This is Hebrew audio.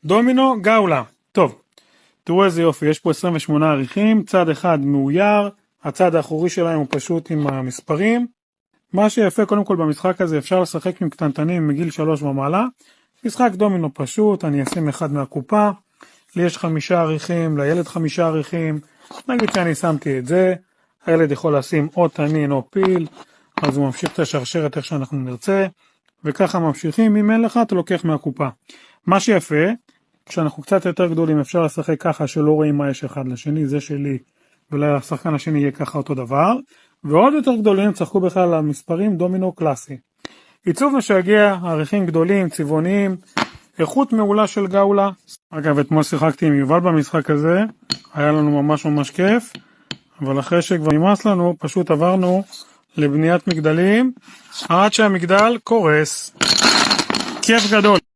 דומינו גאולה. טוב, תראו איזה יופי, יש פה 28 עריכים, צד אחד מאויר, הצד האחורי שלהם הוא פשוט עם המספרים. מה שיפה קודם כל במשחק הזה, אפשר לשחק עם קטנטנים מגיל 3 ומעלה. משחק דומינו פשוט, אני אשים אחד מהקופה, לי יש 5 עריכים, לילד 5 עריכים, נגיד שאני שמתי את זה, הילד יכול לשים או תנין או פיל, אז הוא ממשיך את השרשרת איך שאנחנו נרצה, וככה ממשיכים, אם אין לך אתה לוקח מהקופה. מה שיפה, כשאנחנו קצת יותר גדולים אפשר לשחק ככה שלא רואים מה יש אחד לשני, זה שלי, ולשחקן השני יהיה ככה אותו דבר, ועוד יותר גדולים צחקו בכלל על המספרים דומינו קלאסי. עיצוב משגע, עריכים גדולים, צבעוניים, איכות מעולה של גאולה. אגב, אתמול שיחקתי עם יובל במשחק הזה, היה לנו ממש כיף, אבל אחרי שכבר נמאס לנו, פשוט עברנו לבניית מגדלים, עד שהמגדל קורס. כיף גדול.